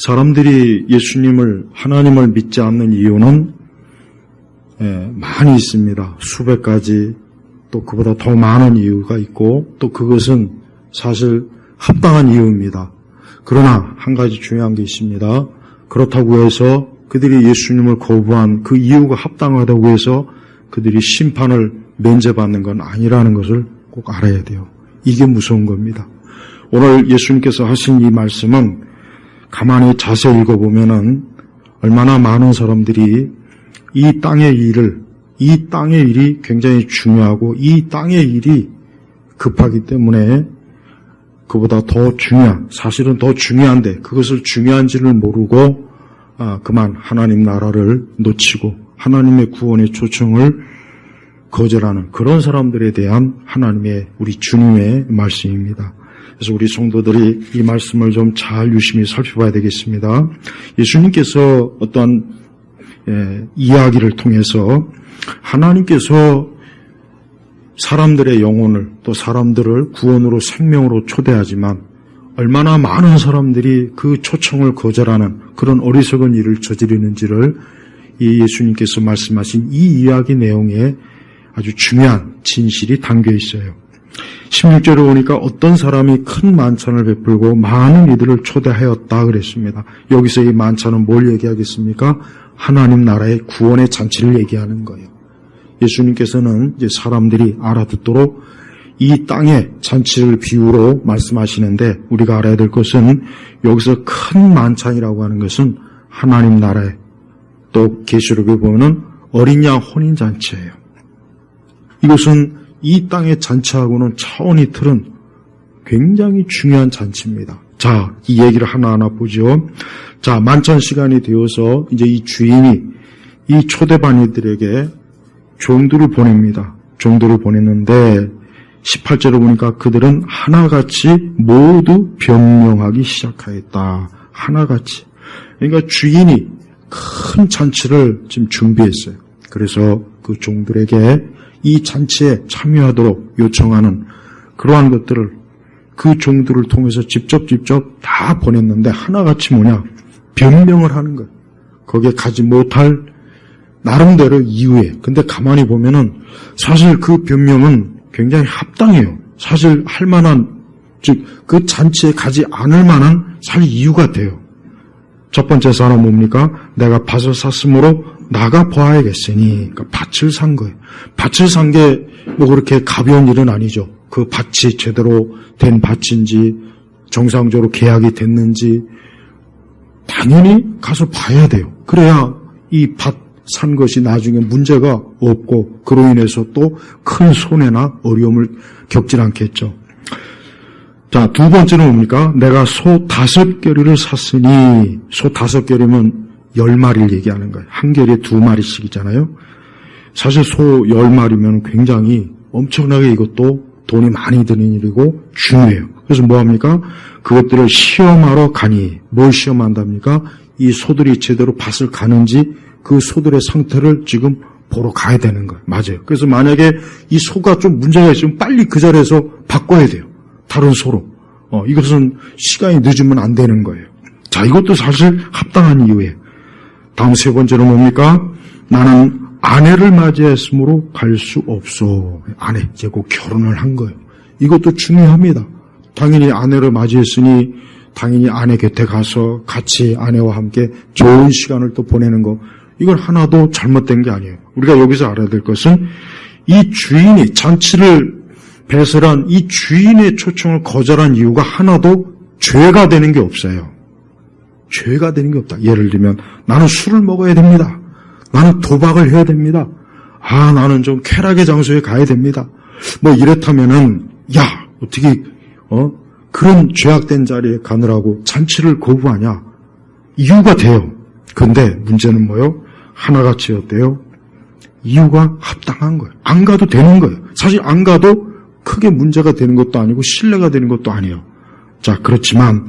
사람들이 예수님을, 하나님을 믿지 않는 이유는 많이 있습니다. 수백 가지, 또 그보다 더 많은 이유가 있고, 또 그것은 사실 합당한 이유입니다. 그러나 한 가지 중요한 게 있습니다. 그렇다고 해서 그들이 예수님을 거부한 그 이유가 합당하다고 해서 그들이 심판을 면제받는 건 아니라는 것을 꼭 알아야 돼요. 이게 무서운 겁니다. 오늘 예수님께서 하신 이 말씀은 가만히 자세히 읽어보면은 얼마나 많은 사람들이 이 땅의 일이 굉장히 중요하고 이 땅의 일이 급하기 때문에 그보다 사실은 더 중요한데 그것을 중요한지를 모르고 그만 하나님 나라를 놓치고 하나님의 구원의 초청을 거절하는 그런 사람들에 대한 하나님의 우리 주님의 말씀입니다. 그래서 우리 성도들이 이 말씀을 좀 잘 유심히 살펴봐야 되겠습니다. 예수님께서 어떤 이야기를 통해서 하나님께서 사람들의 영혼을 또 사람들을 구원으로 생명으로 초대하지만 얼마나 많은 사람들이 그 초청을 거절하는 그런 어리석은 일을 저지르는지를 이 예수님께서 말씀하신 이 이야기 내용에 아주 중요한 진실이 담겨 있어요. 16절에 보니까 어떤 사람이 큰 만찬을 베풀고 많은 이들을 초대하였다 그랬습니다. 여기서 이 만찬은 뭘 얘기하겠습니까? 하나님 나라의 구원의 잔치를 얘기하는 거예요. 예수님께서는 이제 사람들이 알아듣도록 이 땅의 잔치를 비유로 말씀하시는데 우리가 알아야 될 것은 여기서 큰 만찬이라고 하는 것은 하나님 나라의 또 계시록에 보면은 어린 양 혼인 잔치예요. 이것은 이 땅의 잔치하고는 차원이 틀은 굉장히 중요한 잔치입니다. 자, 이 얘기를 하나하나 보죠. 자, 만찬 시간이 되어서 이제 이 주인이 이 초대반이들에게 종들을 보냅니다. 종들을 보냈는데 18절에 보니까 그들은 하나같이 모두 변명하기 시작하였다. 하나같이. 그러니까 주인이 큰 잔치를 지금 준비했어요. 그래서 그 종들에게 이 잔치에 참여하도록 요청하는 그러한 것들을 그 종들을 통해서 직접 다 보냈는데 하나같이 뭐냐? 변명을 하는 거예요. 거기에 가지 못할 나름대로 이유에. 근데 가만히 보면은 사실 그 변명은 굉장히 합당해요. 사실 할 만한, 즉 그 잔치에 가지 않을 만한 사실 이유가 돼요. 첫 번째 사람 뭡니까? 내가 밭을 샀으므로 나가 보아야겠으니. 그러니까 밭을 산 거예요. 밭을 산 게 뭐 그렇게 가벼운 일은 아니죠. 그 밭이 제대로 된 밭인지 정상적으로 계약이 됐는지 당연히 가서 봐야 돼요. 그래야 이 밭 산 것이 나중에 문제가 없고 그로 인해서 또 큰 손해나 어려움을 겪질 않겠죠. 자, 두 번째는 뭡니까? 내가 소 5결의를 샀으니, 소 5결이면 10마리를 얘기하는 거예요. 한 결에 2마리씩이잖아요. 사실 소 10마리면 굉장히 엄청나게 이것도 돈이 많이 드는 일이고 중요해요. 그래서 뭐합니까? 그것들을 시험하러 가니, 뭘 시험한답니까? 이 소들이 제대로 밭을 가는지 그 소들의 상태를 지금 보러 가야 되는 거예요. 맞아요. 그래서 만약에 이 소가 좀 문제가 있으면 빨리 그 자리에서 바꿔야 돼요. 다른 소로. 이것은 시간이 늦으면 안 되는 거예요. 자, 이것도 사실 합당한 이유예요. 다음 세 번째로 뭡니까? 나는 아내를 맞이했으므로 갈 수 없어. 아내, 이제 곧 결혼을 한 거예요. 이것도 중요합니다. 당연히 아내를 맞이했으니 당연히 아내 곁에 가서 같이 아내와 함께 좋은 시간을 또 보내는 거. 이건 하나도 잘못된 게 아니에요. 우리가 여기서 알아야 될 것은 이 주인이 잔치를 배설한 이 주인의 초청을 거절한 이유가 하나도 죄가 되는 게 없어요. 죄가 되는 게 없다. 예를 들면 나는 술을 먹어야 됩니다. 나는 도박을 해야 됩니다. 나는 좀 쾌락의 장소에 가야 됩니다. 뭐 이렇다면은 어떻게 그런 죄악된 자리에 가느라고 잔치를 거부하냐? 이유가 돼요. 근데 문제는 뭐요? 하나같이 어때요? 이유가 합당한 거예요. 안 가도 되는 거예요. 사실 안 가도 크게 문제가 되는 것도 아니고 신뢰가 되는 것도 아니에요. 자, 그렇지만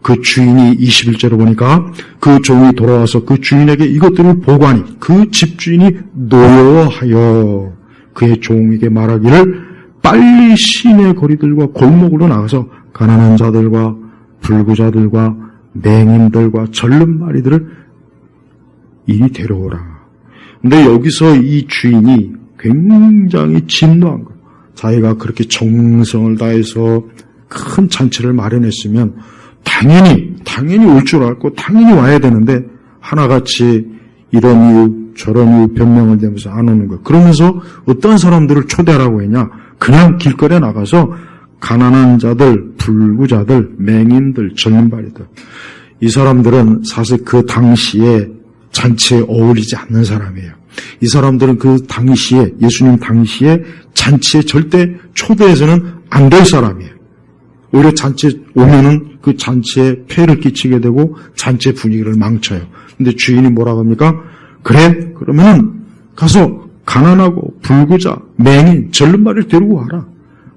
그 주인이 21절에 보니까 그 종이 돌아와서 그 주인에게 이것들을 보고하니 그 집주인이 노여워하여 그의 종에게 말하기를 빨리 시내 거리들과 골목으로 나가서 가난한 자들과 불구자들과 맹인들과 절름발이들을 이리 데려오라. 근데 여기서 이 주인이 굉장히 진노한 거예요. 자기가 그렇게 정성을 다해서 큰 잔치를 마련했으면 당연히 올 줄 알고 당연히 와야 되는데 하나같이 이런 이유 저런 이유 변명을 대면서 안 오는 거예요. 그러면서 어떤 사람들을 초대하라고 했냐? 그냥 길거리에 나가서 가난한 자들, 불구자들, 맹인들, 절름발이들, 이 사람들은 사실 그 당시에 잔치에 어울리지 않는 사람이에요. 이 사람들은 그 당시에, 예수님 당시에 잔치에 절대 초대해서는 안 될 사람이에요. 오히려 잔치에 오면은 그 잔치에 폐를 끼치게 되고 잔치의 분위기를 망쳐요. 근데 주인이 뭐라고 합니까? 그래, 그러면 가서 가난하고 불구자, 맹인, 절름발이를 데리고 와라.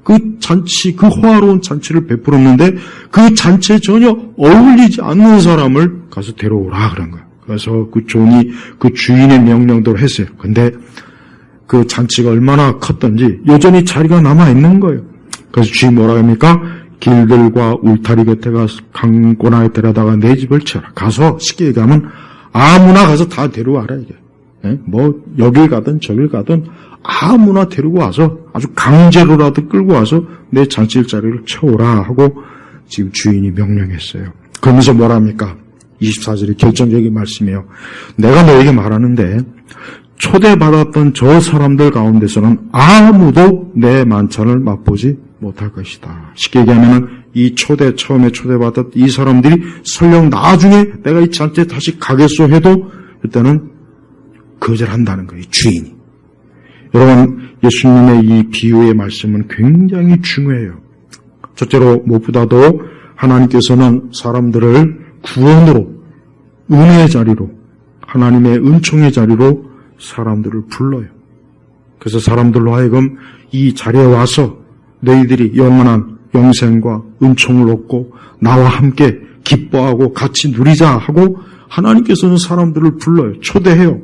그 잔치, 그 호화로운 잔치를 베풀었는데 그 잔치에 전혀 어울리지 않는 사람을 가서 데려오라 그런 거예요. 그래서 그 종이 그 주인의 명령대로 했어요. 근데 그 잔치가 얼마나 컸던지 여전히 자리가 남아있는 거예요. 그래서 주인이 뭐라 합니까? 길들과 울타리 곁에 가서 강고나에 데려다가 내 집을 쳐라. 가서 쉽게 얘기하면 아무나 가서 다 데려와라 이게. 뭐 여길 가든 저길 가든 아무나 데리고 와서 아주 강제로라도 끌고 와서 내 잔치 자리를 채우라 하고 지금 주인이 명령했어요. 그러면서 뭐라 합니까? 24절이 결정적인 말씀이에요. 내가 너에게 말하는데 초대받았던 저 사람들 가운데서는 아무도 내 만찬을 맛보지 못할 것이다. 쉽게 얘기하면 이 처음에 초대받았던 이 사람들이 설령 나중에 내가 이 잔치에 다시 가겠소 해도 일단은 거절한다는 거예요. 주인이. 여러분, 예수님의 이 비유의 말씀은 굉장히 중요해요. 첫째로 무엇보다도 하나님께서는 사람들을 구원으로, 은혜의 자리로, 하나님의 은총의 자리로 사람들을 불러요. 그래서 사람들로 하여금 이 자리에 와서 너희들이 영원한 영생과 은총을 얻고 나와 함께 기뻐하고 같이 누리자 하고 하나님께서는 사람들을 불러요. 초대해요.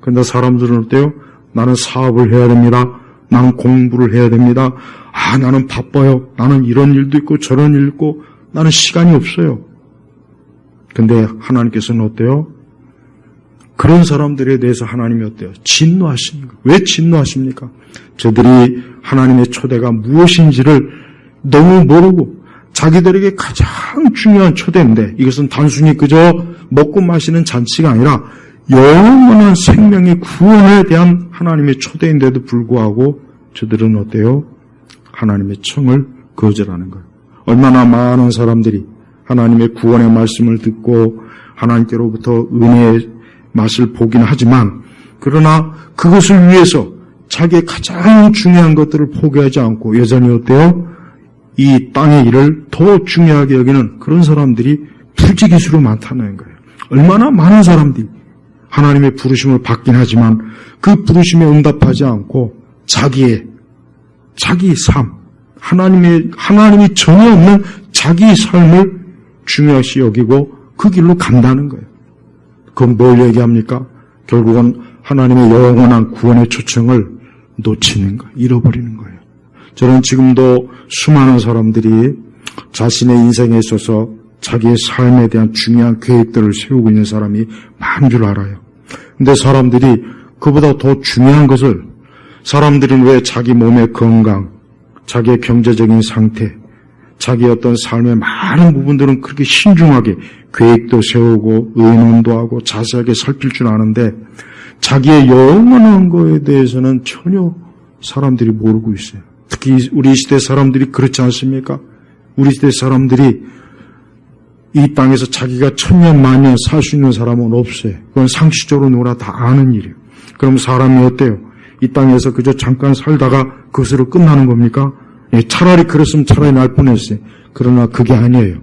그런데 사람들은 어때요? 나는 사업을 해야 됩니다. 나는 공부를 해야 됩니다. 나는 바빠요. 나는 이런 일도 있고 저런 일도 있고 나는 시간이 없어요. 근데 하나님께서는 어때요? 그런 사람들에 대해서 하나님이 어때요? 진노하십니까? 왜 진노하십니까? 저들이 하나님의 초대가 무엇인지를 너무 모르고 자기들에게 가장 중요한 초대인데 이것은 단순히 그저 먹고 마시는 잔치가 아니라 영원한 생명의 구원에 대한 하나님의 초대인데도 불구하고 저들은 어때요? 하나님의 청을 거절하는 거예요. 얼마나 많은 사람들이 하나님의 구원의 말씀을 듣고 하나님께로부터 은혜의 맛을 보긴 하지만 그러나 그것을 위해서 자기의 가장 중요한 것들을 포기하지 않고 여전히 어때요? 이 땅의 일을 더 중요하게 여기는 그런 사람들이 부지기수로 많다는 거예요. 얼마나 많은 사람들이 하나님의 부르심을 받긴 하지만 그 부르심에 응답하지 않고 자기 삶, 하나님이 전혀 없는 자기 삶을 중요시 여기고 그 길로 간다는 거예요. 그건 뭘 얘기합니까? 결국은 하나님의 영원한 구원의 초청을 놓치는 거예요. 잃어버리는 거예요. 저는 지금도 수많은 사람들이 자신의 인생에 있어서 자기의 삶에 대한 중요한 계획들을 세우고 있는 사람이 많은 줄 알아요. 근데 사람들이 그보다 더 중요한 것을 사람들은 왜 자기 몸의 건강, 자기의 경제적인 상태, 자기의 어떤 삶의 많은 부분들은 그렇게 신중하게 계획도 세우고 의논도 하고 자세하게 살필 줄 아는데 자기의 영원한 거에 대해서는 전혀 사람들이 모르고 있어요. 특히 우리 시대 사람들이 그렇지 않습니까? 우리 시대 사람들이 이 땅에서 자기가 천년 만년 살 수 있는 사람은 없어요. 그건 상식적으로 누구나 다 아는 일이에요. 그럼 사람이 어때요? 이 땅에서 그저 잠깐 살다가 그것으로 끝나는 겁니까? 차라리 그랬으면 차라리 날 뻔했어요. 그러나 그게 아니에요.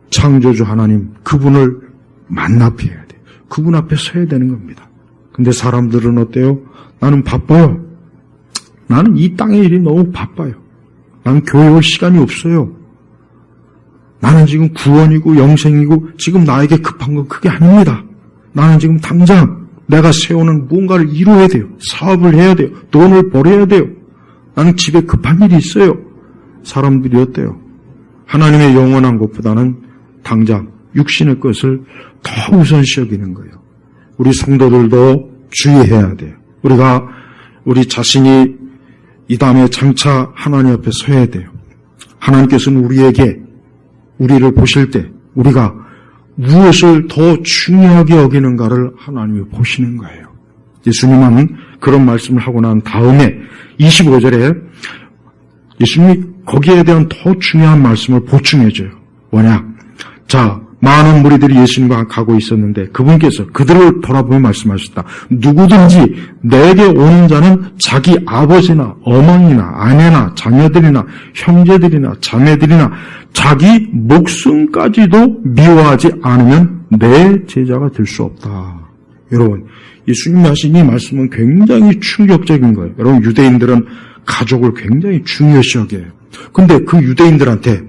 창조주 하나님, 그분을 만납해야 돼요. 그분 앞에 서야 되는 겁니다. 근데 사람들은 어때요? 나는 바빠요. 나는 이 땅의 일이 너무 바빠요. 나는 교회 올 시간이 없어요. 나는 지금 구원이고 영생이고 지금 나에게 급한 건 그게 아닙니다. 나는 지금 당장 내가 세우는 무언가를 이루어야 돼요. 사업을 해야 돼요. 돈을 벌어야 돼요. 나는 집에 급한 일이 있어요. 사람들이 어때요? 하나님의 영원한 것보다는 당장 육신의 것을 더 우선시 여기는 거예요. 우리 성도들도 주의해야 돼요. 우리 자신이 이 다음에 장차 하나님 앞에 서야 돼요. 하나님께서는 우리를 보실 때 우리가 무엇을 더 중요하게 여기는가를 하나님이 보시는 거예요. 예수님은 그런 말씀을 하고 난 다음에 25절에 예수님이 거기에 대한 더 중요한 말씀을 보충해줘요. 뭐냐? 자, 많은 무리들이 예수님과 가고 있었는데 그분께서 그들을 돌아보며 말씀하셨다. 누구든지 내게 오는 자는 자기 아버지나 어머니나 아내나 자녀들이나 형제들이나 자매들이나 자기 목숨까지도 미워하지 않으면 내 제자가 될 수 없다. 여러분, 예수님이 하신 이 말씀은 굉장히 충격적인 거예요. 여러분, 유대인들은 가족을 굉장히 중요시 여겨요. 근데 그 유대인들한테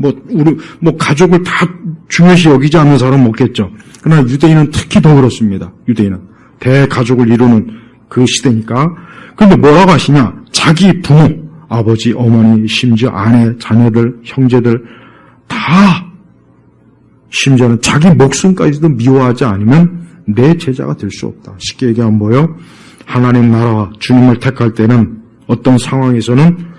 가족을 다 중요시 여기지 않는 사람은 없겠죠. 그러나 유대인은 특히 더 그렇습니다. 유대인은 대가족을 이루는 그 시대니까. 근데 뭐라고 하시냐? 자기 부모, 아버지, 어머니, 심지어 아내, 자녀들, 형제들 다 심지어는 자기 목숨까지도 미워하지 않으면 내 제자가 될 수 없다. 쉽게 얘기하면 뭐예요? 하나님 나라와 주님을 택할 때는 어떤 상황에서는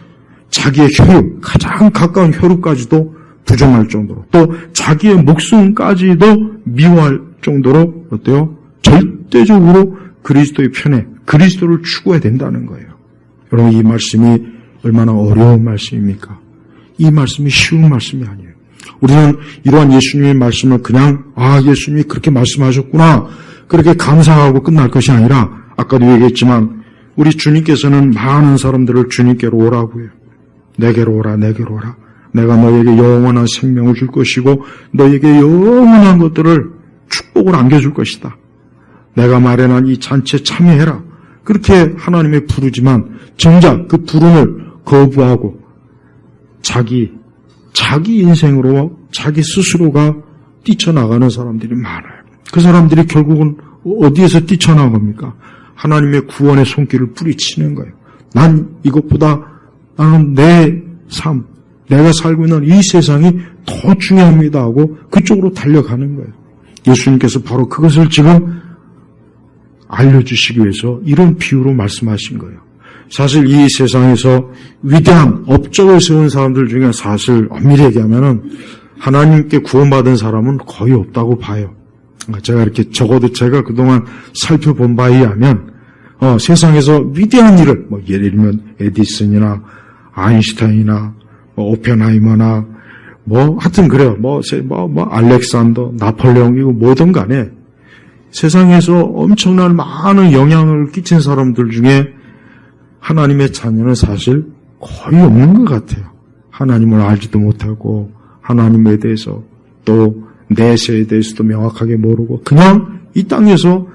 자기의 혈육, 가장 가까운 혈육까지도 부정할 정도로, 또 자기의 목숨까지도 미워할 정도로 어때요? 절대적으로 그리스도의 편에 그리스도를 추구해야 된다는 거예요. 여러분, 이 말씀이 얼마나 어려운 말씀입니까? 이 말씀이 쉬운 말씀이 아니에요. 우리는 이러한 예수님의 말씀을 그냥 예수님이 그렇게 말씀하셨구나 그렇게 감사하고 끝날 것이 아니라 아까도 얘기했지만 우리 주님께서는 많은 사람들을 주님께로 오라고 해요. 내게로 오라, 내게로 오라. 내가 너에게 영원한 생명을 줄 것이고 너에게 영원한 것들을 축복을 안겨줄 것이다. 내가 마련한 이 잔치에 참여해라. 그렇게 하나님의 부르지만 정작 그 부름을 거부하고 자기 인생으로 자기 스스로가 뛰쳐나가는 사람들이 많아요. 그 사람들이 결국은 어디에서 뛰쳐나갑니까? 하나님의 구원의 손길을 뿌리치는 거예요. 난 이것보다 나는 내 삶, 내가 살고 있는 이 세상이 더 중요합니다 하고 그쪽으로 달려가는 거예요. 예수님께서 바로 그것을 지금 알려주시기 위해서 이런 비유로 말씀하신 거예요. 사실 이 세상에서 위대한 업적을 세운 사람들 중에 사실 엄밀히 얘기하면은 하나님께 구원받은 사람은 거의 없다고 봐요. 제가 이렇게 적어도 제가 그동안 살펴본 바에 의하면 세상에서 위대한 일을 예를 들면 에디슨이나 아인슈타인이나 오펜하이머나 하여튼 그래요. 알렉산더, 나폴레옹 이거 뭐든 간에 세상에서 엄청난 많은 영향을 끼친 사람들 중에 하나님의 자녀는 사실 거의 없는 것 같아요. 하나님을 알지도 못하고 하나님에 대해서 또 내세에 대해서도 명확하게 모르고 그냥 이 땅에서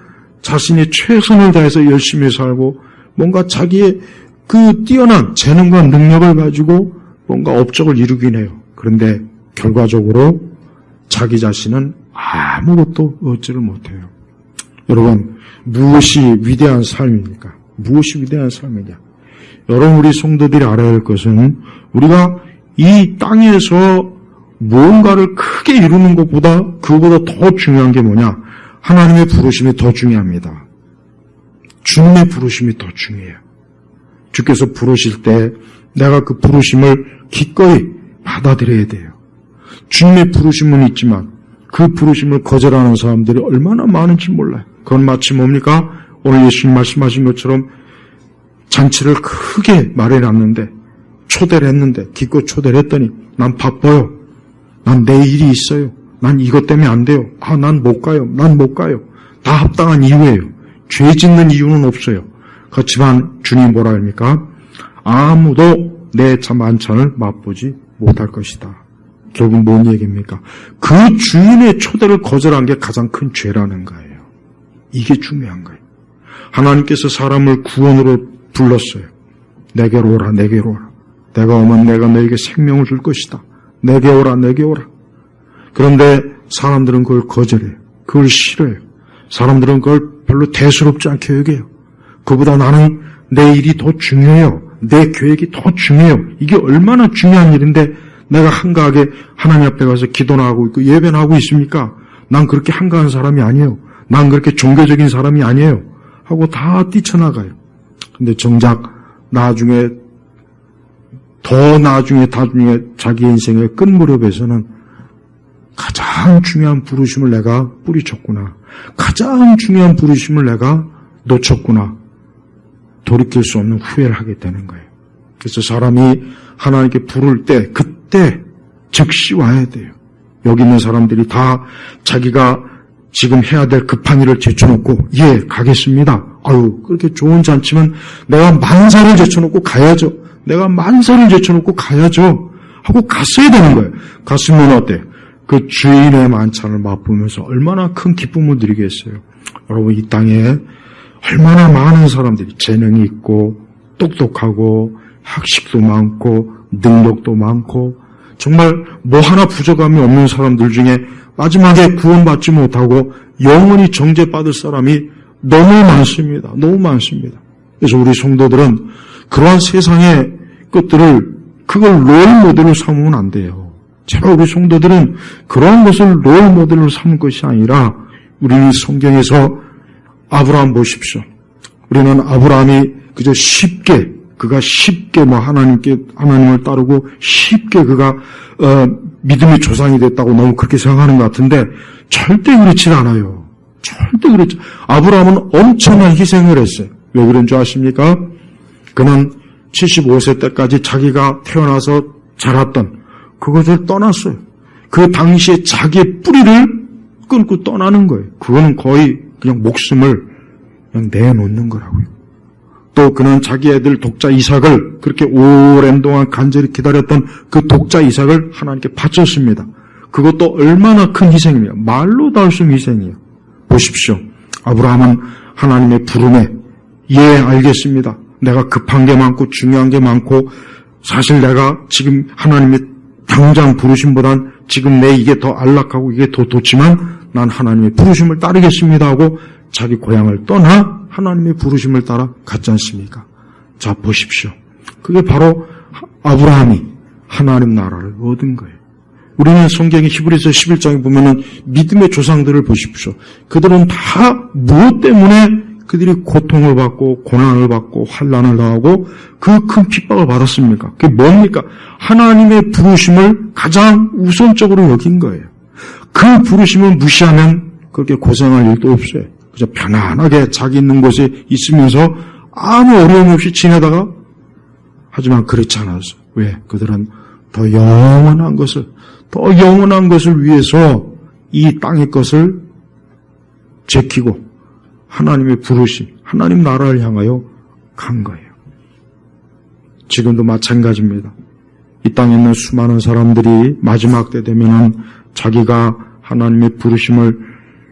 자신의 최선을 다해서 열심히 살고 뭔가 자기의 그 뛰어난 재능과 능력을 가지고 뭔가 업적을 이루긴 해요. 그런데 결과적으로 자기 자신은 아무것도 얻지를 못해요. 여러분, 무엇이 위대한 삶입니까? 무엇이 위대한 삶이냐? 여러분, 우리 성도들이 알아야 할 것은 우리가 이 땅에서 무언가를 크게 이루는 것보다 그거보다 더 중요한 게 뭐냐? 하나님의 부르심이 더 중요합니다. 주님의 부르심이 더 중요해요. 주께서 부르실 때 내가 그 부르심을 기꺼이 받아들여야 돼요. 주님의 부르심은 있지만 그 부르심을 거절하는 사람들이 얼마나 많은지 몰라요. 그건 마치 뭡니까? 오늘 예수님 말씀하신 것처럼 잔치를 크게 마련했는데 초대를 했는데 기껏 초대를 했더니 난 바빠요. 난 내 일이 있어요. 난 이것 때문에 안 돼요. 난 못 가요. 난 못 가요. 다 합당한 이유예요. 죄 짓는 이유는 없어요. 그렇지만 주님 뭐라 합니까? 아무도 내 만찬을 맛보지 못할 것이다. 결국 뭔 얘기입니까? 그 주인의 초대를 거절한 게 가장 큰 죄라는 거예요. 이게 중요한 거예요. 하나님께서 사람을 구원으로 불렀어요. 내게로 오라, 내게로 오라. 내가 오면 내가 너에게 생명을 줄 것이다. 내게 오라, 내게 오라. 그런데 사람들은 그걸 거절해요. 그걸 싫어요. 사람들은 그걸 별로 대수롭지 않게 여겨요. 그보다 나는 내 일이 더 중요해요. 내 계획이 더 중요해요. 이게 얼마나 중요한 일인데 내가 한가하게 하나님 앞에 가서 기도나 하고 있고 예배나 하고 있습니까? 난 그렇게 한가한 사람이 아니에요. 난 그렇게 종교적인 사람이 아니에요. 하고 다 뛰쳐나가요. 근데 정작 나중에 자기 인생의 끝 무렵에서는 가장 중요한 부르심을 내가 뿌리쳤구나. 가장 중요한 부르심을 내가 놓쳤구나. 돌이킬 수 없는 후회를 하게 되는 거예요. 그래서 사람이 하나님께 부를 때 그때 즉시 와야 돼요. 여기 있는 사람들이 다 자기가 지금 해야 될 급한 일을 제쳐놓고 예 가겠습니다. 아유 그렇게 좋은 잔치면 내가 만사를 제쳐놓고 가야죠. 내가 만사를 제쳐놓고 가야죠. 하고 갔어야 되는 거예요. 갔으면 어때? 그 주인의 만찬을 맛보면서 얼마나 큰 기쁨을 누리겠어요. 여러분 이 땅에 얼마나 많은 사람들이 재능이 있고 똑똑하고 학식도 많고 능력도 많고 정말 뭐 하나 부족함이 없는 사람들 중에 마지막에 구원받지 못하고 영원히 정죄받을 사람이 너무 많습니다. 너무 많습니다. 그래서 우리 성도들은 그러한 세상의 것들을 그걸 롤 모델로 삼으면 안 돼요. 제발 우리 성도들은 그런 것을 롤 모델로 삼을 것이 아니라 우리 성경에서 아브라함 보십시오. 우리는 아브라함이 그저 그가 쉽게 하나님을 따르고 쉽게 그가 믿음의 조상이 됐다고 너무 그렇게 생각하는 것 같은데 절대 그렇지 않아요. 절대 그렇지. 아브라함은 엄청난 희생을 했어요. 왜 그런 줄 아십니까? 그는 75세 때까지 자기가 태어나서 자랐던 그것을 떠났어요. 그 당시에 자기의 뿌리를 끊고 떠나는 거예요. 그거는 거의 그냥 목숨을 그냥 내놓는 거라고요. 또 그는 자기 애들 독자 이삭을 그렇게 오랜 동안 간절히 기다렸던 그 독자 이삭을 하나님께 바쳤습니다. 그것도 얼마나 큰 희생이에요. 말로도 할 수 없는 희생이에요. 보십시오. 아브라함은 하나님의 부름에 예 알겠습니다. 내가 급한 게 많고 중요한 게 많고 사실 내가 지금 하나님의 당장 부르심보단 지금 내 이게 더 안락하고 이게 더 좋지만 난 하나님의 부르심을 따르겠습니다 하고 자기 고향을 떠나 하나님의 부르심을 따라 갔지 않습니까? 자 보십시오. 그게 바로 아브라함이 하나님 나라를 얻은 거예요. 우리는 성경의 히브리서 11장에 보면은 믿음의 조상들을 보십시오. 그들은 다 무엇 때문에 그들이 고통을 받고 고난을 받고 환난을 당하고 그 큰 핍박을 받았습니까? 그게 뭡니까? 하나님의 부르심을 가장 우선적으로 여긴 거예요. 그 부르심을 무시하면 그렇게 고생할 일도 없어요. 그저 편안하게 자기 있는 곳에 있으면서 아무 어려움 없이 지내다가 하지만 그렇지 않았어. 왜? 그들은 더 영원한 것을 위해서 이 땅의 것을 지키고 하나님의 부르심, 하나님 나라를 향하여 간 거예요. 지금도 마찬가지입니다. 이 땅에 있는 수많은 사람들이 마지막 때 되면은 자기가 하나님의 부르심을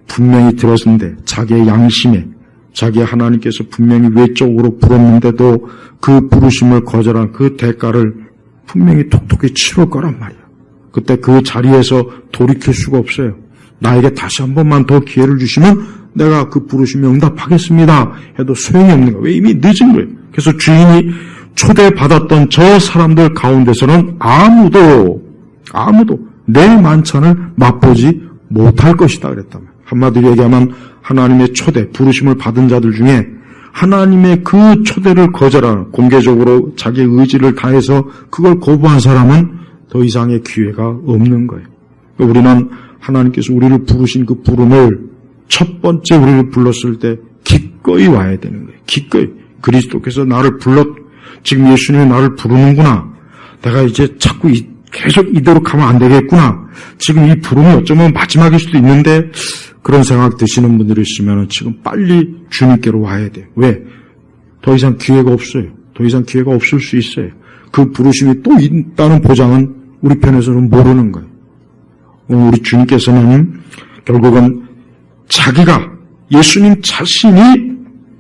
분명히 들었는데 자기의 양심에 자기 하나님께서 분명히 외적으로 부르는데도 그 부르심을 거절한 그 대가를 분명히 톡톡히 치를 거란 말이야. 그때 그 자리에서 돌이킬 수가 없어요. 나에게 다시 한 번만 더 기회를 주시면 내가 그 부르심에 응답하겠습니다 해도 소용이 없는 거예요. 왜? 이미 늦은 거예요. 그래서 주인이 초대받았던 저 사람들 가운데서는 아무도 내 만찬을 맛보지 못할 것이다 그랬단 말이에요. 한마디로 얘기하면 하나님의 초대, 부르심을 받은 자들 중에 하나님의 그 초대를 거절하는, 공개적으로 자기의 의지를 다해서 그걸 거부한 사람은 더 이상의 기회가 없는 거예요. 우리는 하나님께서 우리를 부르신 그 부름을 첫 번째 우리를 불렀을 때 기꺼이 와야 되는 거예요. 기꺼이. 그리스도께서 나를 지금 예수님이 나를 부르는구나. 내가 이제 자꾸 계속 이대로 가면 안 되겠구나. 지금 이 부름이 어쩌면 마지막일 수도 있는데 그런 생각 드시는 분들이 있으면 지금 빨리 주님께로 와야 돼요. 왜? 더 이상 기회가 없어요. 더 이상 기회가 없을 수 있어요. 그 부르심이 또 있다는 보장은 우리 편에서는 모르는 거예요. 우리 주님께서는 결국은 자기가 예수님 자신이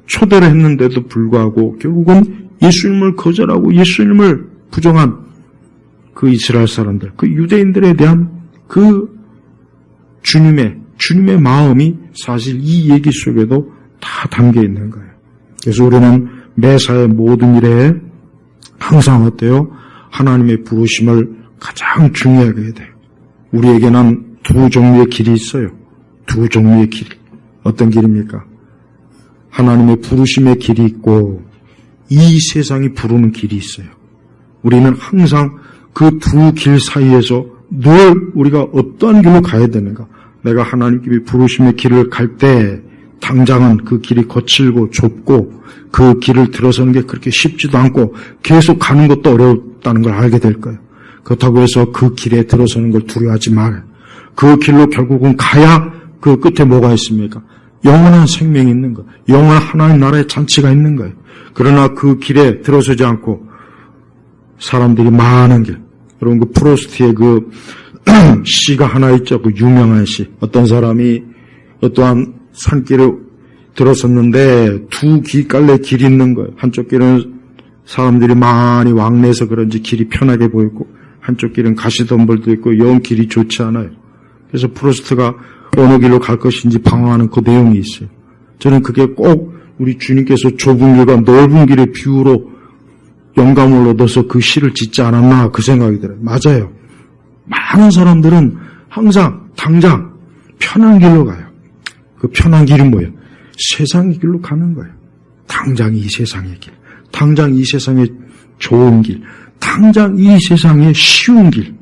초대를 했는데도 불구하고 결국은 예수님을 거절하고 예수님을 부정한 그 이스라엘 사람들, 그 유대인들에 대한 그 주님의 마음이 사실 이 얘기 속에도 다 담겨 있는 거예요. 그래서 우리는 매사의 모든 일에 항상 어때요? 하나님의 부르심을 가장 중요하게 해야 돼요. 우리에게는 두 종류의 길이 있어요. 두 종류의 길. 어떤 길입니까? 하나님의 부르심의 길이 있고 이 세상이 부르는 길이 있어요. 우리는 항상 그 두 길 사이에서 늘 우리가 어떤 길로 가야 되는가. 내가 하나님께 부르심의 길을 갈 때 당장은 그 길이 거칠고 좁고 그 길을 들어서는 게 그렇게 쉽지도 않고 계속 가는 것도 어렵다는 걸 알게 될 거예요. 그렇다고 해서 그 길에 들어서는 걸 두려워하지 말아요. 그 길로 결국은 가야 그 끝에 뭐가 있습니까? 영원한 생명이 있는 거예요. 영원한 하나님 나라의 잔치가 있는 거예요. 그러나 그 길에 들어서지 않고 사람들이 많은 길. 여러분 그 프로스트의 그 시가 하나 있죠. 그 유명한 시. 어떤 사람이 어떠한 산길을 들어섰는데 두 길갈래 길이 있는 거예요. 한쪽 길은 사람들이 많이 왕래해서 그런지 길이 편하게 보이고 한쪽 길은 가시덤불도 있고 영 길이 좋지 않아요. 그래서 프로스트가 어느 길로 갈 것인지 방황하는 그 내용이 있어요. 저는 그게 꼭 우리 주님께서 좁은 길과 넓은 길의 비유로 영감을 얻어서 그 시를 짓지 않았나 그 생각이 들어요. 맞아요. 많은 사람들은 항상 당장 편한 길로 가요. 그 편한 길이 뭐예요? 세상의 길로 가는 거예요. 당장 이 세상의 길, 당장 이 세상의 좋은 길, 당장 이 세상의 쉬운 길.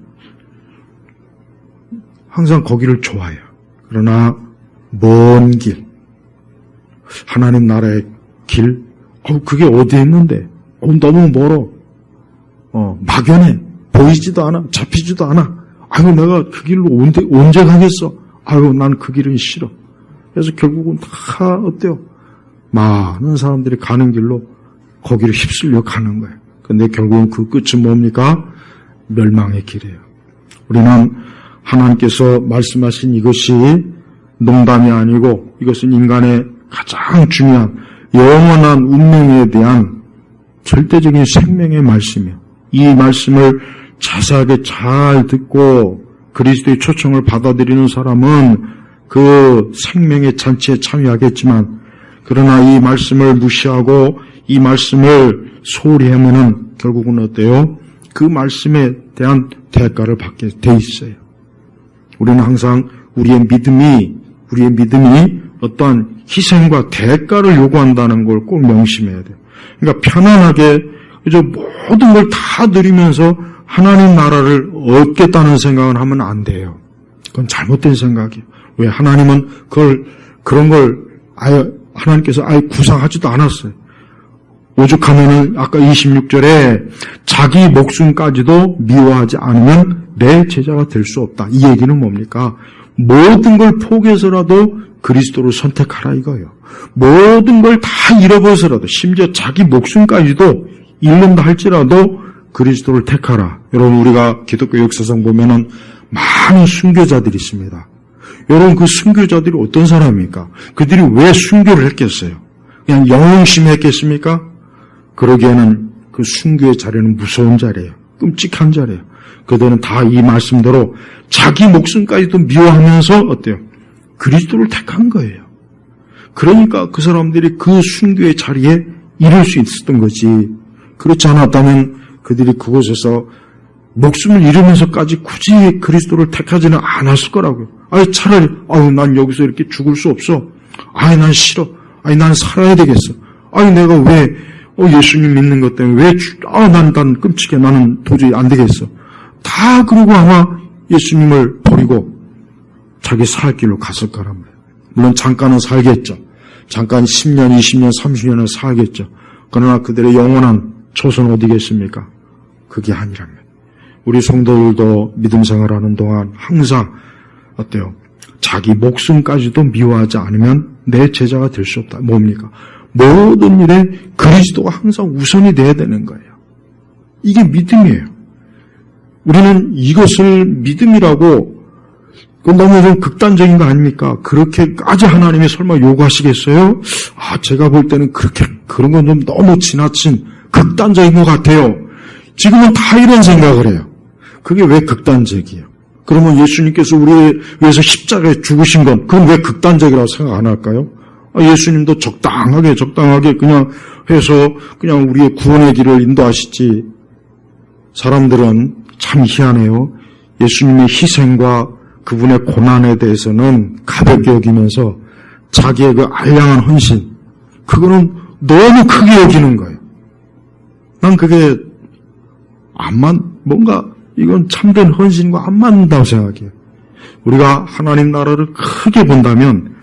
항상 거기를 좋아해요. 그러나 먼 길, 하나님 나라의 길, 그게 어디에 있는데? 너무 멀어. 막연해. 보이지도 않아. 잡히지도 않아. 아이고, 내가 그 길로 언제 가겠어? 아이고, 난 그 길은 싫어. 그래서 결국은 다 어때요? 많은 사람들이 가는 길로 거기를 휩쓸려 가는 거예요. 근데 결국은 그 끝은 뭡니까? 멸망의 길이에요. 우리는 하나님께서 말씀하신 이것이 농담이 아니고 이것은 인간의 가장 중요한 영원한 운명에 대한 절대적인 생명의 말씀이에요. 이 말씀을 자세하게 잘 듣고 그리스도의 초청을 받아들이는 사람은 그 생명의 잔치에 참여하겠지만 그러나 이 말씀을 무시하고 이 말씀을 소홀히 하면은 결국은 어때요? 그 말씀에 대한 대가를 받게 돼 있어요. 우리는 항상 우리의 믿음이 어떠한 희생과 대가를 요구한다는 걸 꼭 명심해야 돼요. 그러니까 편안하게 그저 모든 걸 다 누리면서 하나님 나라를 얻겠다는 생각을 하면 안 돼요. 그건 잘못된 생각이에요. 왜? 하나님은 그런 걸 하나님께서 아예 구상하지도 않았어요. 오죽하면은 아까 26절에 자기 목숨까지도 미워하지 않으면 내 제자가 될 수 없다. 이 얘기는 뭡니까? 모든 걸 포기해서라도 그리스도를 선택하라 이거예요. 모든 걸 다 잃어버려서라도 심지어 자기 목숨까지도 잃는다 할지라도 그리스도를 택하라. 여러분 우리가 기독교 역사상 보면은 많은 순교자들이 있습니다. 여러분 그 순교자들이 어떤 사람입니까? 그들이 왜 순교를 했겠어요? 그냥 영웅심에 했겠습니까? 그러기에는 그 순교의 자리는 무서운 자리예요. 끔찍한 자리예요. 그들은 다 이 말씀대로 자기 목숨까지도 미워하면서 어때요? 그리스도를 택한 거예요. 그러니까 그 사람들이 그 순교의 자리에 이룰 수 있었던 거지. 그렇지 않았다면 그들이 그곳에서 목숨을 잃으면서까지 굳이 그리스도를 택하지는 않았을 거라고요. 차라리 난 여기서 이렇게 죽을 수 없어. 난 싫어. 난 살아야 되겠어. 내가 왜 예수님 믿는 것 때문에 난 끔찍해. 나는 도저히 안 되겠어. 다 그러고 아마 예수님을 버리고 자기 살 길로 갔을 거란 말이에요. 물론 잠깐은 살겠죠. 잠깐 10년, 20년, 30년을 살겠죠. 그러나 그들의 영원한 초선 어디겠습니까? 그게 아니라면. 우리 성도들도 믿음 생활하는 동안 항상 어때요? 자기 목숨까지도 미워하지 않으면 내 제자가 될 수 없다. 뭡니까? 모든 일에 그리스도가 항상 우선이 돼야 되는 거예요. 이게 믿음이에요. 우리는 이것을 믿음이라고 너무 좀 극단적인 거 아닙니까? 그렇게까지 하나님이 설마 요구하시겠어요? 제가 볼 때는 그런 건 좀 너무 지나친 극단적인 것 같아요. 지금은 다 이런 생각을 해요. 그게 왜 극단적이에요? 그러면 예수님께서 우리 위해서 십자가에 죽으신 건 그건 왜 극단적이라고 생각 안 할까요? 예수님도 적당하게 그냥 해서 그냥 우리의 구원의 길을 인도하시지. 사람들은 참 희한해요. 예수님의 희생과 그분의 고난에 대해서는 가볍게 여기면서 자기의 그 알량한 헌신, 그거는 너무 크게 여기는 거예요. 난 그게 뭔가 이건 참된 헌신과 안 맞는다고 생각해요. 우리가 하나님 나라를 크게 본다면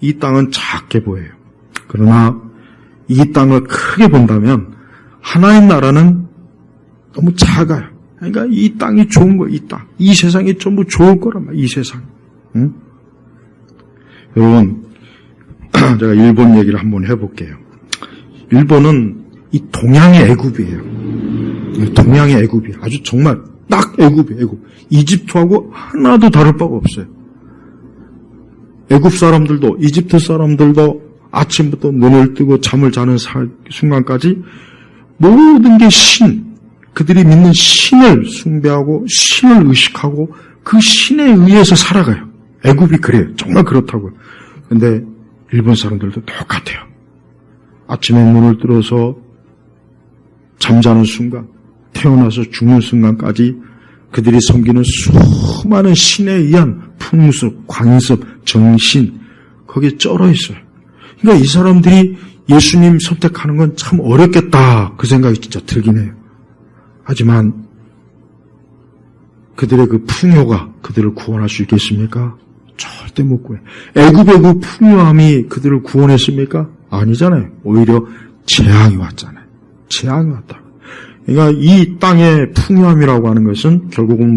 이 땅은 작게 보여요. 그러나 이 땅을 크게 본다면 하나님 나라는 너무 작아요. 그러니까 이 땅이 좋은 거예요. 이 땅. 이 세상이 전부 좋을 거란 말이에요. 이 세상. 응? 여러분, 제가 일본 얘기를 한번 해볼게요. 일본은 이 동양의 애굽이에요. 동양의 애굽이에요. 아주 정말 딱 애굽이에요. 애굽. 이집트하고 하나도 다를 바가 없어요. 애굽 사람들도 이집트 사람들도 아침부터 눈을 뜨고 잠을 자는 순간까지 모든 게 그들이 믿는 신을 숭배하고 신을 의식하고 그 신에 의해서 살아가요. 애굽이 그래요. 정말 그렇다고요. 그런데 일본 사람들도 똑같아요. 아침에 눈을 들어서 잠자는 순간, 태어나서 죽는 순간까지 그들이 섬기는 수많은 신에 의한 풍습, 관습, 정신, 거기에 쩔어 있어요. 그러니까 이 사람들이 예수님 선택하는 건 참 어렵겠다, 그 생각이 진짜 들긴 해요. 하지만 그들의 그 풍요가 그들을 구원할 수 있겠습니까? 절대 못 구해요. 애굽의 그 풍요함이 그들을 구원했습니까? 아니잖아요. 오히려 재앙이 왔잖아요. 재앙이 왔다. 그러니까 이 땅의 풍요함이라고 하는 것은 결국은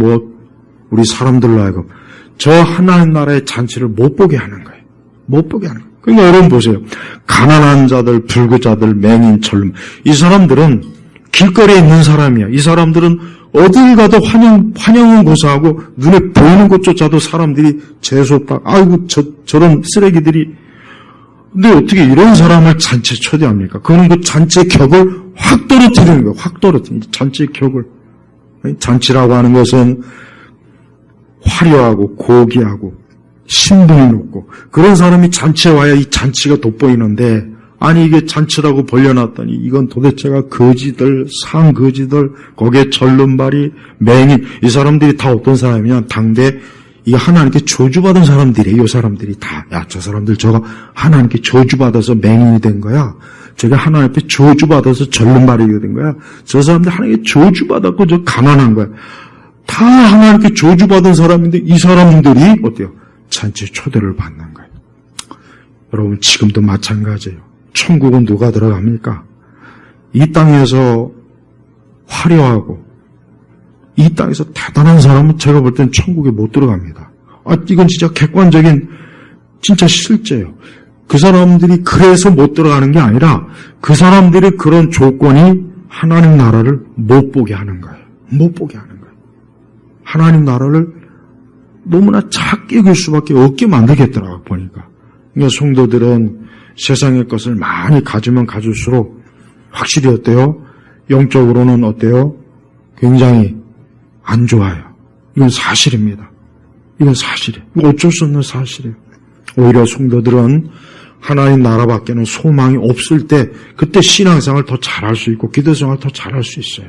우리 사람들로 하여금 저 하나님 나라의 잔치를 못 보게 하는 거예요. 못 보게 하는 거예요. 그러니까 여러분 보세요. 가난한 자들, 불구자들, 맹인, 젊은 이 사람들은 길거리에 있는 사람이야. 이 사람들은 어딜 가도 환영은 고사하고 눈에 보이는 곳조차도 사람들이 재수없다. 아이고 저런 쓰레기들이. 근데 어떻게 이런 사람을 잔치에 초대합니까? 그거는 그 잔치의 격을 확 떨어뜨리는 거예요. 확 떨어뜨리는 거예요. 잔치의 격을. 잔치라고 하는 것은 화려하고 고귀하고 신분이 높고 그런 사람이 잔치에 와야 이 잔치가 돋보이는데, 아니 이게 잔치라고 벌려놨더니 이건 도대체가 거지들, 상거지들, 거기에 절름발이, 맹인, 이 사람들이 다 어떤 사람이냐, 당대 이 하나님께 저주받은 사람들이에요. 이 사람들이 다. 야, 저 사람들 저거 하나님께 저주받아서 맹인이 된 거야. 저게 하나님께 저주받아서 절름발이 된 거야. 저 사람들 하나님께 저주받았고 저 가난한 거야. 다 하나님께 저주받은 사람인데 이 사람들이 어때요? 잔치에 초대를 받는 거예요. 여러분 지금도 마찬가지예요. 천국은 누가 들어갑니까? 이 땅에서 화려하고 이 땅에서 대단한 사람은 제가 볼 땐 천국에 못 들어갑니다. 이건 진짜 객관적인 진짜 실제예요. 그 사람들이 그래서 못 들어가는 게 아니라 그 사람들의 그런 조건이 하나님 나라를 못 보게 하는 거예요. 못 보게 하는 거예요. 하나님 나라를 너무나 작게 여길 수밖에 없게 만들겠더라고 보니까. 그러니까 성도들은 세상의 것을 많이 가지면 가질수록 확실히 어때요? 영적으로는 어때요? 굉장히 안 좋아요. 이건 사실입니다. 이건 사실이에요. 어쩔 수 없는 사실이에요. 오히려 성도들은 하나님 나라 밖에는 소망이 없을 때 그때 신앙생활을 더 잘할 수 있고 기도생활을 더 잘할 수 있어요.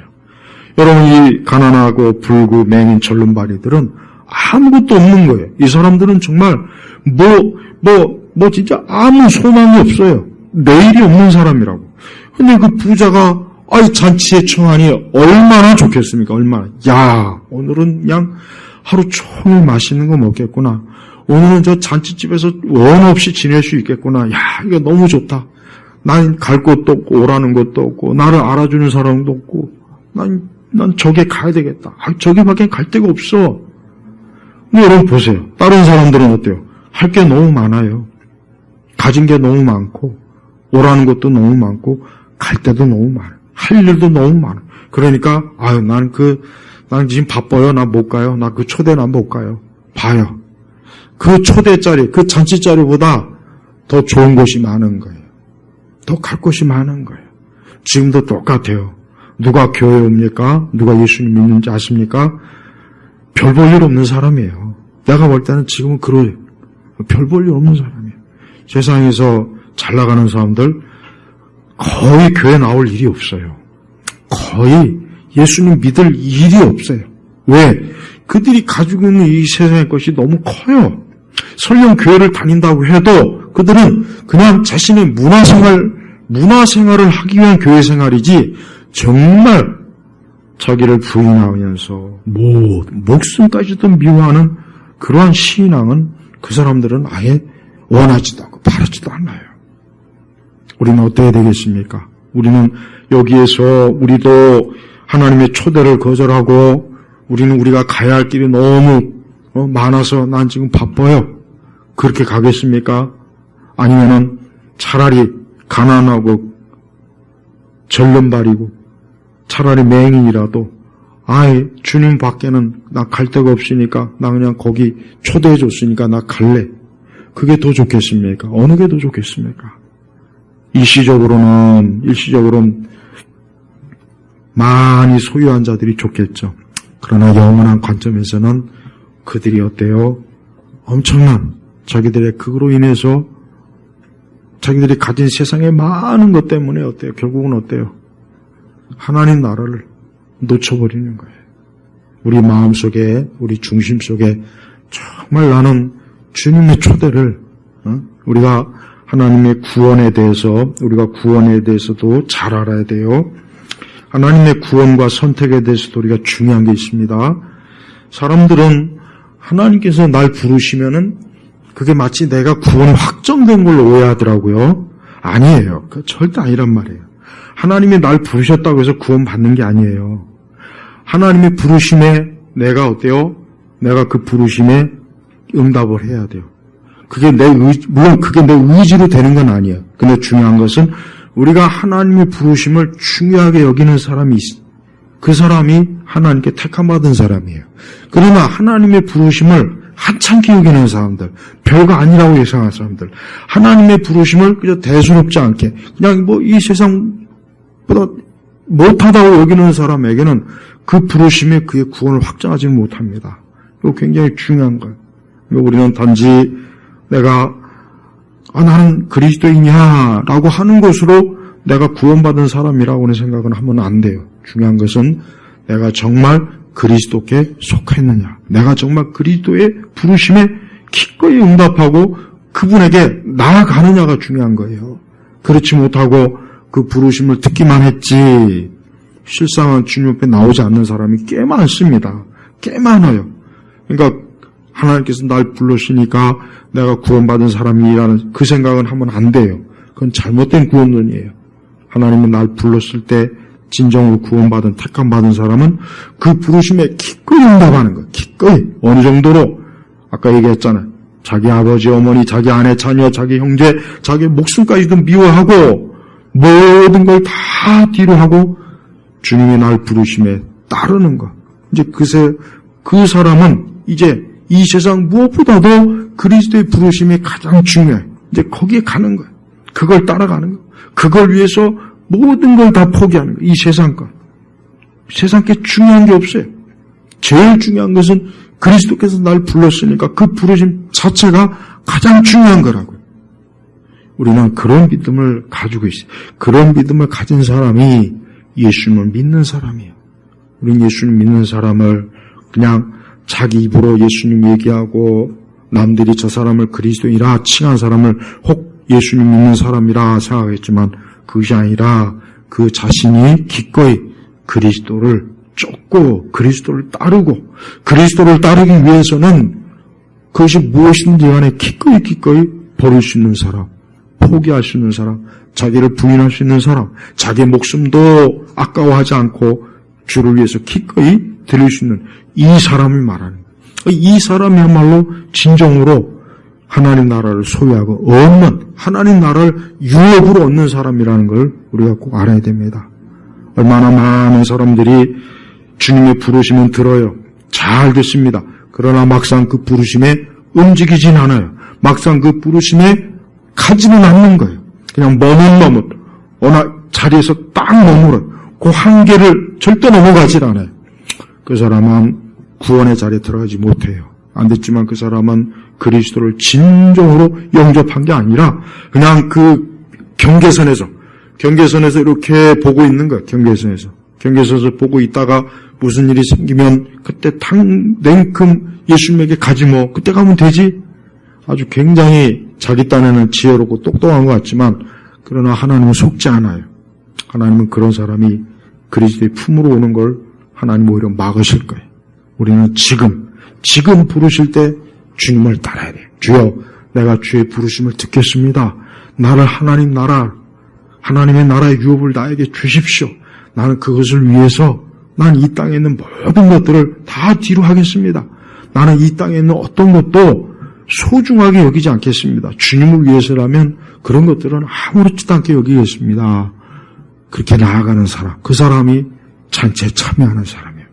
여러분 이 가난하고 불구 맹인 절름발이들은 아무것도 없는 거예요. 이 사람들은 정말 진짜 아무 소망이 없어요. 내일이 없는 사람이라고. 근데 그 부자가 잔치에 청하니 얼마나 좋겠습니까? 얼마나. 야, 오늘은 그냥 하루 종일 맛있는 거 먹겠구나. 오늘은 저 잔치집에서 원 없이 지낼 수 있겠구나. 야, 이거 너무 좋다. 난 갈 곳도 없고 오라는 것도 없고 나를 알아주는 사람도 없고 난 저기 가야 되겠다. 저기밖에 갈 데가 없어. 근데 여러분 보세요. 다른 사람들은 어때요? 할 게 너무 많아요. 가진 게 너무 많고 오라는 것도 너무 많고 갈 데도 너무 많아요. 할 일도 너무 많아요. 그러니까 난 지금 바빠요. 나 못 가요. 나 그 초대 나 못 가요. 봐요. 그 초대 자리, 그 잔치 자리보다 더 좋은 곳이 많은 거예요. 더 갈 곳이 많은 거예요. 지금도 똑같아요. 누가 교회에 옵니까? 누가 예수님 믿는지 아십니까? 별 볼 일 없는 사람이에요. 내가 볼 때는 지금은 그래요. 별 볼 일 없는 사람이에요. 세상에서 잘 나가는 사람들 거의 교회 나올 일이 없어요. 거의 예수님 믿을 일이 없어요. 왜? 그들이 가지고 있는 이 세상의 것이 너무 커요. 설령 교회를 다닌다고 해도 그들은 그냥 자신의 문화생활을 하기 위한 교회 생활이지 정말 자기를 부인하면서 목숨까지도 미워하는 그러한 신앙은 그 사람들은 아예 원하지도 않고 바라지도 않아요. 우리는 어때야 되겠습니까? 우리는 여기에서 우리도 하나님의 초대를 거절하고 우리는 우리가 가야 할 길이 너무 많아서 난 지금 바빠요. 그렇게 가겠습니까? 아니면은 차라리 가난하고 절름발이고 차라리 맹인이라도 주님 밖에는 나 갈 데가 없으니까 나 그냥 거기 초대해 줬으니까 나 갈래. 그게 더 좋겠습니까? 어느 게 더 좋겠습니까? 일시적으로는 많이 소유한 자들이 좋겠죠. 그러나 영원한 관점에서는 그들이 어때요? 엄청난 자기들의 그거로 인해서 자기들이 가진 세상의 많은 것 때문에 어때요? 결국은 어때요? 하나님 나라를 놓쳐버리는 거예요. 우리 마음속에, 우리 중심 속에 정말 나는 주님의 초대를 우리가 하나님의 구원에 대해서도 잘 알아야 돼요. 하나님의 구원과 선택에 대해서도 우리가 중요한 게 있습니다. 사람들은 하나님께서 날 부르시면은 그게 마치 내가 구원 확정된 걸로 오해하더라고요. 아니에요. 그 절대 아니란 말이에요. 하나님이 날 부르셨다고 해서 구원 받는 게 아니에요. 하나님의 부르심에 내가 어때요? 내가 그 부르심에 응답을 해야 돼요. 물론 그게 내 의지로 되는 건 아니에요. 근데 중요한 것은 우리가 하나님의 부르심을 중요하게 여기는 사람이 있어요. 그 사람이 하나님께 택함받은 사람이에요. 그러나 하나님의 부르심을 하찮게 여기는 사람들, 별거 아니라고 예상하는 사람들, 하나님의 부르심을 그저 대수롭지 않게 그냥 이 세상보다 못하다고 여기는 사람에게는 그 부르심에 그의 구원을 확정하지 못합니다. 이거 굉장히 중요한 거예요. 우리는 단지 내가 나는 그리스도이냐라고 하는 것으로 내가 구원받은 사람이라고는 생각은 하면 안 돼요. 중요한 것은 내가 정말 그리스도께 속했느냐, 내가 정말 그리스도의 부르심에 기꺼이 응답하고 그분에게 나아가느냐가 중요한 거예요. 그렇지 못하고 그 부르심을 듣기만 했지 실상은 주님 앞에 나오지 않는 사람이 꽤 많습니다. 꽤 많아요. 그러니까 하나님께서 날 불러주시니까 내가 구원받은 사람이라는 그 생각은 하면 안 돼요. 그건 잘못된 구원론이에요. 하나님은 날 불렀을 때 진정으로 구원받은 택함받은 사람은 그 부르심에 기꺼이 응답하는 거예요. 기꺼이. 어느 정도로 아까 얘기했잖아요. 자기 아버지, 어머니, 자기 아내, 자녀, 자기 형제, 자기 목숨까지도 미워하고 모든 걸 다 뒤로 하고 주님의 날 부르심에 따르는 것. 이제 그 사람은 이제 이 세상 무엇보다도 그리스도의 부르심이 가장 중요해요. 이제 거기에 가는 거예요. 그걸 따라가는 거예요. 그걸 위해서 모든 걸 다 포기하는 거예요. 이 세상 것. 세상 게 중요한 게 없어요. 제일 중요한 것은 그리스도께서 날 불렀으니까 그 부르심 자체가 가장 중요한 거라고요. 우리는 그런 믿음을 가지고 있어요. 그런 믿음을 가진 사람이 예수님을 믿는 사람이에요. 우리는 예수님 믿는 사람을 그냥 자기 입으로 예수님 얘기하고 남들이 저 사람을 그리스도이라 칭한 사람을 혹 예수님 믿는 사람이라 생각했지만 그것이 아니라 그 자신이 기꺼이 그리스도를 쫓고 그리스도를 따르고 그리스도를 따르기 위해서는 그것이 무엇이든지 간에 기꺼이 버릴 수 있는 사람, 포기할 수 있는 사람, 자기를 부인할 수 있는 사람, 자기 목숨도 아까워하지 않고 주를 위해서 기꺼이 드릴 수 있는 이 사람을 말하는 거예요. 이 사람이야말로 진정으로 하나님 나라를 소유하고 얻는, 하나님 나라를 유업으로 얻는 사람이라는 걸 우리가 꼭 알아야 됩니다. 얼마나 많은 사람들이 주님의 부르심은 들어요. 잘 듣습니다. 그러나 막상 그 부르심에 움직이진 않아요. 막상 그 부르심에 가지는 않는 거예요. 그냥 머뭇머뭇 어느 자리에서 딱 머물어요. 그 한계를 절대 넘어가질 않아요. 그 사람은 구원의 자리에 들어가지 못해요. 안 됐지만 그 사람은 그리스도를 진정으로 영접한 게 아니라 그냥 그 경계선에서 이렇게 보고 있는 거예요. 경계선에서 경계서서 보고 있다가 무슨 일이 생기면 그때 냉큼 예수님에게 가지 뭐 그때 가면 되지. 아주 굉장히 자기 딴에는 지혜롭고 똑똑한 것 같지만 그러나 하나님은 속지 않아요. 하나님은 그런 사람이 그리스도의 품으로 오는 걸 하나님 오히려 막으실 거예요. 우리는 지금 부르실 때 주님을 따라야 돼요. 주여, 내가 주의 부르심을 듣겠습니다. 나를 하나님의 나라의 유업을 나에게 주십시오. 나는 그것을 위해서 난 이 땅에 있는 모든 것들을 다 뒤로 하겠습니다. 나는 이 땅에 있는 어떤 것도 소중하게 여기지 않겠습니다. 주님을 위해서라면 그런 것들은 아무렇지도 않게 여기겠습니다. 그렇게 나아가는 사람, 그 사람이 잔치에 참여하는 사람이에요.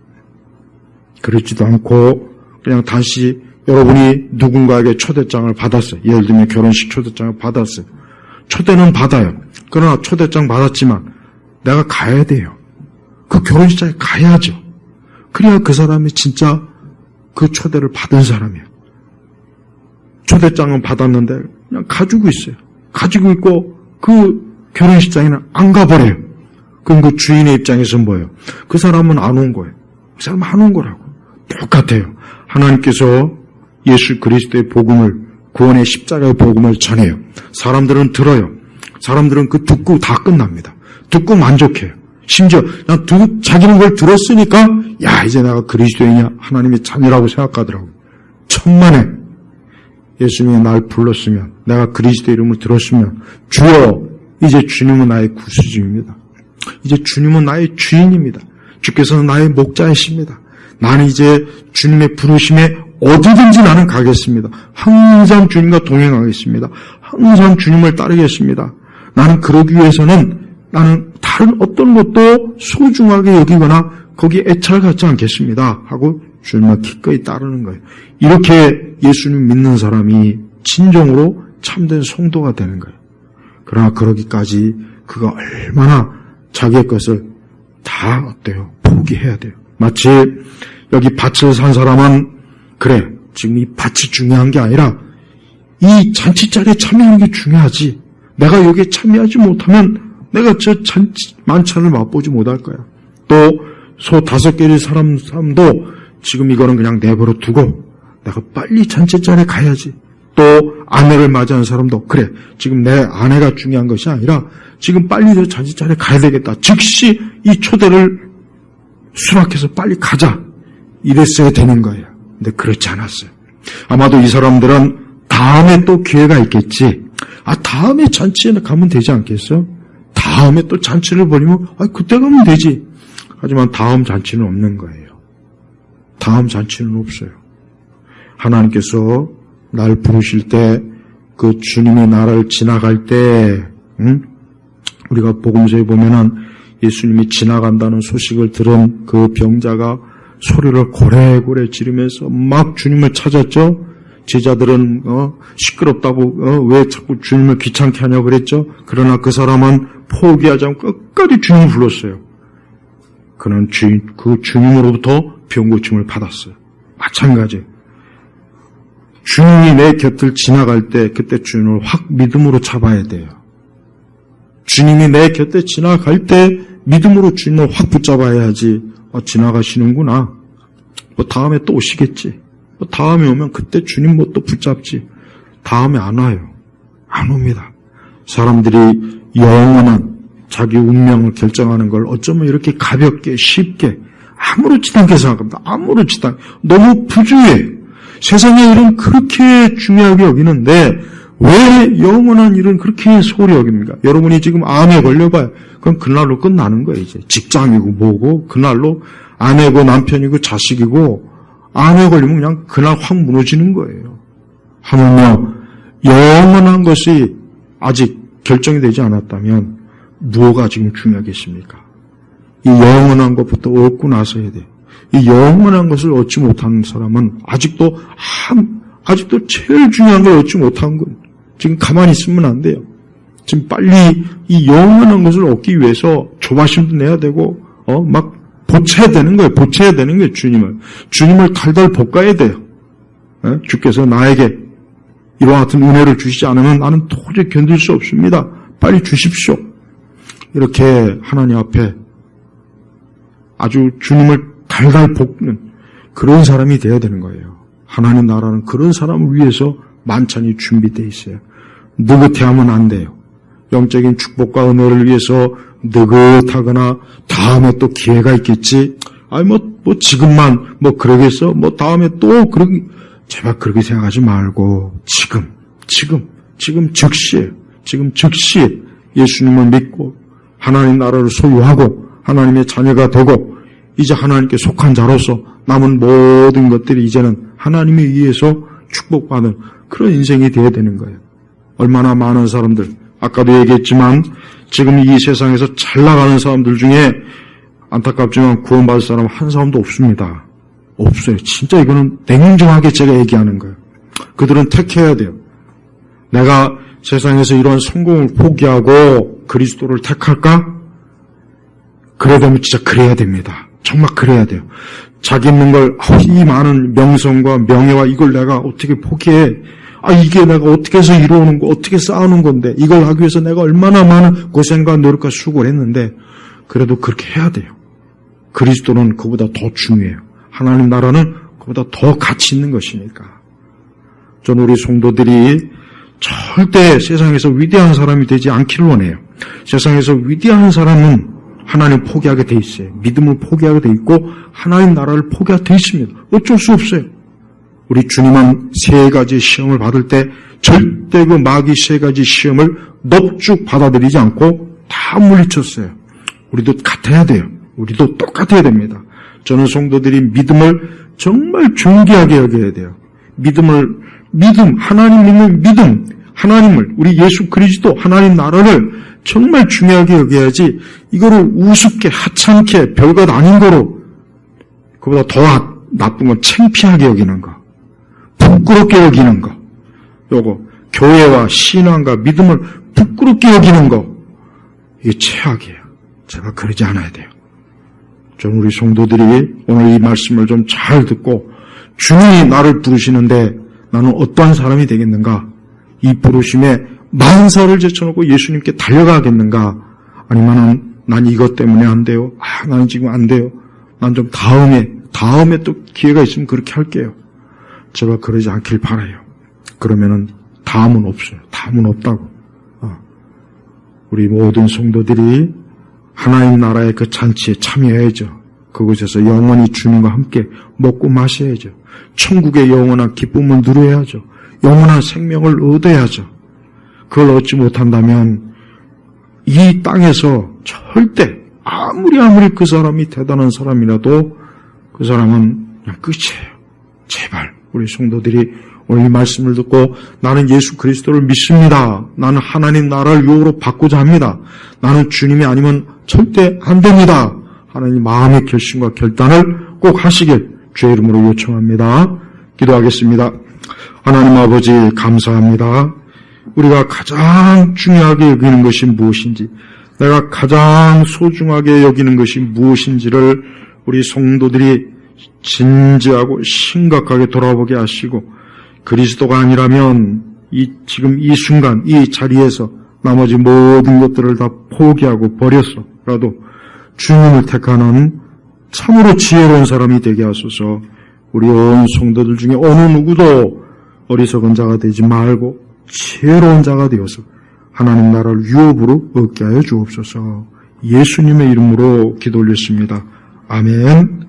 그렇지도 않고 그냥 다시 여러분이 누군가에게 초대장을 받았어요. 예를 들면 결혼식 초대장을 받았어요. 초대는 받아요. 그러나 초대장 받았지만 내가 가야 돼요. 그 결혼식장에 가야죠. 그래야 그 사람이 진짜 그 초대를 받은 사람이에요. 초대장은 받았는데 그냥 가지고 있어요. 가지고 있고 그 결혼식장에는 안 가버려요. 그럼 그 주인의 입장에서는 뭐예요? 그 사람은 안 온 거예요. 그 사람은 안 온 거라고. 똑같아요. 하나님께서 예수 그리스도의 복음을, 구원의 십자가의 복음을 전해요. 사람들은 들어요. 사람들은 그 듣고 다 끝납니다. 듣고 만족해요. 심지어 자기는 그걸 들었으니까 야, 이제 내가 그리스도인이야, 하나님의 자녀라고 생각하더라고요. 천만에 예수님이 날 불렀으면, 내가 그리스도의 이름을 들었으면, 주여, 이제 주님은 나의 구주입니다. 이제 주님은 나의 주인입니다. 주께서는 나의 목자이십니다. 나는 이제 주님의 부르심에 어디든지 나는 가겠습니다. 항상 주님과 동행하겠습니다. 항상 주님을 따르겠습니다. 나는 그러기 위해서는 나는 다른 어떤 것도 소중하게 여기거나 거기에 애착을 갖지 않겠습니다 하고 주님을 기꺼이 따르는 거예요. 이렇게 예수님 믿는 사람이 진정으로 참된 성도가 되는 거예요. 그러나 그러기까지 그가 얼마나 자기의 것을 다 어때요? 포기해야 돼요. 마치 여기 밭을 산 사람은 그래, 지금 이 밭이 중요한 게 아니라 이 잔치자리에 참여하는 게 중요하지. 내가 여기에 참여하지 못하면 내가 저 잔치 만찬을 맛보지 못할 거야. 또 소 5개의 사람도 지금 이거는 그냥 내버려 두고 내가 빨리 잔치자리에 가야지. 또 아내를 맞이하는 사람도 그래, 지금 내 아내가 중요한 것이 아니라 지금 빨리 저 잔치자리에 가야 되겠다. 즉시 이 초대를 수락해서 빨리 가자. 이랬어야 되는 거예요. 근데 그렇지 않았어요. 아마도 이 사람들은 다음에 또 기회가 있겠지. 다음에 잔치에 가면 되지 않겠어? 다음에 또 잔치를 벌이면 그때 가면 되지. 하지만 다음 잔치는 없는 거예요. 다음 잔치는 없어요. 하나님께서 날 부르실 때, 그 주님의 나라를 지나갈 때, 우리가 복음서에 보면은 예수님이 지나간다는 소식을 들은 그 병자가 소리를 고래고래 지르면서 막 주님을 찾았죠. 제자들은 시끄럽다고 왜 자꾸 주님을 귀찮게 하냐고 그랬죠. 그러나 그 사람은 포기하지 않고 끝까지 주님을 불렀어요. 그는 그 주님으로부터 병고침을 받았어요. 마찬가지. 주님이 내 곁을 지나갈 때 그때 주님을 확 믿음으로 잡아야 돼요. 주님이 내 곁에 지나갈 때 믿음으로 주님을 확 붙잡아야지. 지나가시는구나. 다음에 또 오시겠지. 다음에 오면 그때 주님 또 붙잡지. 다음에 안 와요. 안 옵니다. 사람들이 영원한 자기 운명을 결정하는 걸 어쩌면 이렇게 가볍게 쉽게 아무렇지도 않게 생각합니다. 아무렇지도 않게. 너무 부주의해. 세상의 일은 그렇게 중요하게 여기는데 왜 영원한 일은 그렇게 소홀히 여깁니까? 여러분이 지금 암에 걸려봐요. 그럼 그날로 끝나는 거예요. 이제 직장이고 뭐고 그날로 아내고 남편이고 자식이고 암에 걸리면 그냥 그날 확 무너지는 거예요. 하물며 영원한 것이 아직 결정이 되지 않았다면 무엇가 지금 중요하겠습니까? 이 영원한 것부터 얻고 나서 해야 돼요. 이 영원한 것을 얻지 못하는 사람은 아직도 제일 중요한 걸 얻지 못한 건 지금 가만히 있으면 안 돼요. 지금 빨리 이 영원한 것을 얻기 위해서 조바심도 내야 되고 막 보채야 되는 거예요. 보채야 되는 거예요. 주님을 달달 볶아야 돼요. 주께서 나에게 이와 같은 은혜를 주시지 않으면 나는 도저히 견딜 수 없습니다. 빨리 주십시오. 이렇게 하나님 앞에 아주 주님을 달달 볶는 그런 사람이 되어야 되는 거예요. 하나님 나라는 그런 사람을 위해서 만찬이 준비되어 있어요. 느긋해하면 안 돼요. 영적인 축복과 은혜를 위해서 느긋하거나 다음에 또 기회가 있겠지. 지금만 그러겠어. 다음에 또 제발 그렇게 생각하지 말고 지금 즉시에 예수님을 믿고 하나님 나라를 소유하고 하나님의 자녀가 되고 이제 하나님께 속한 자로서 남은 모든 것들이 이제는 하나님에 의해서 축복받는 그런 인생이 되어야 되는 거예요. 얼마나 많은 사람들, 아까도 얘기했지만 지금 이 세상에서 잘 나가는 사람들 중에 안타깝지만 구원받을 사람 한 사람도 없습니다. 없어요. 진짜 이거는 냉정하게 제가 얘기하는 거예요. 그들은 택해야 돼요. 내가 세상에서 이런 성공을 포기하고 그리스도를 택할까? 그래야 되면 진짜 그래야 됩니다. 정말 그래야 돼요. 자기 있는 걸, 이 많은 명성과 명예와 이걸 내가 어떻게 포기해? 이게 내가 어떻게 해서 이루는 거, 어떻게 쌓아놓은 건데, 이걸 하기 위해서 내가 얼마나 많은 고생과 노력과 수고를 했는데, 그래도 그렇게 해야 돼요. 그리스도는 그보다 더 중요해요. 하나님 나라는 그보다 더 가치 있는 것이니까. 저는 우리 성도들이 절대 세상에서 위대한 사람이 되지 않기를 원해요. 세상에서 위대한 사람은 하나님 포기하게 돼 있어요. 믿음을 포기하게 돼 있고 하나님 나라를 포기하게 돼 있습니다. 어쩔 수 없어요. 우리 주님은 3가지 시험을 받을 때 절대 그 마귀 3가지 시험을 넙죽 받아들이지 않고 다 물리쳤어요. 우리도 같아야 돼요. 우리도 똑같아야 됩니다. 저는 성도들이 믿음을 정말 존귀하게 여겨야 돼요. 하나님 믿는 믿음, 하나님을, 우리 예수 그리스도 하나님 나라를 정말 중요하게 여겨야지 이거를 우습게 하찮게 별것 아닌 거로 그보다 더 나쁜 건 창피하게 여기는 거, 부끄럽게 여기는 거, 요거 교회와 신앙과 믿음을 부끄럽게 여기는 거, 이게 최악이에요. 제가 그러지 않아야 돼요. 좀 우리 성도들이 오늘 이 말씀을 좀 잘 듣고 주님이 나를 부르시는데 나는 어떠한 사람이 되겠는가? 이 부르심에 만사를 제쳐놓고 예수님께 달려가겠는가? 아니면 난 이것 때문에 안 돼요. 나는 지금 안 돼요. 난 좀 다음에 또 기회가 있으면 그렇게 할게요. 제발 그러지 않길 바라요. 그러면은 다음은 없어요. 다음은 없다고. 우리 모든 성도들이 하나님 나라의 그 잔치에 참여해야죠. 그곳에서 영원히 주님과 함께 먹고 마셔야죠. 천국의 영원한 기쁨을 누려야죠. 영원한 생명을 얻어야죠. 그걸 얻지 못한다면 이 땅에서 절대 아무리 그 사람이 대단한 사람이라도 그 사람은 그냥 끝이에요. 제발 우리 성도들이 오늘 이 말씀을 듣고 나는 예수 그리스도를 믿습니다. 나는 하나님 나라를 유혹으로 받고자 합니다. 나는 주님이 아니면 절대 안 됩니다. 하나님 마음의 결심과 결단을 꼭 하시길 주의 이름으로 요청합니다. 기도하겠습니다. 하나님 아버지 감사합니다. 우리가 가장 중요하게 여기는 것이 무엇인지, 내가 가장 소중하게 여기는 것이 무엇인지를 우리 성도들이 진지하고 심각하게 돌아보게 하시고, 그리스도가 아니라면 지금 이 순간 이 자리에서 나머지 모든 것들을 다 포기하고 버렸어라도 주님을 택하는 참으로 지혜로운 사람이 되게 하소서. 우리 온 성도들 중에 어느 누구도 어리석은 자가 되지 말고 지혜로운 자가 되어서 하나님 나라를 유업으로 얻게 하여 주옵소서. 예수님의 이름으로 기도 올렸습니다. 아멘.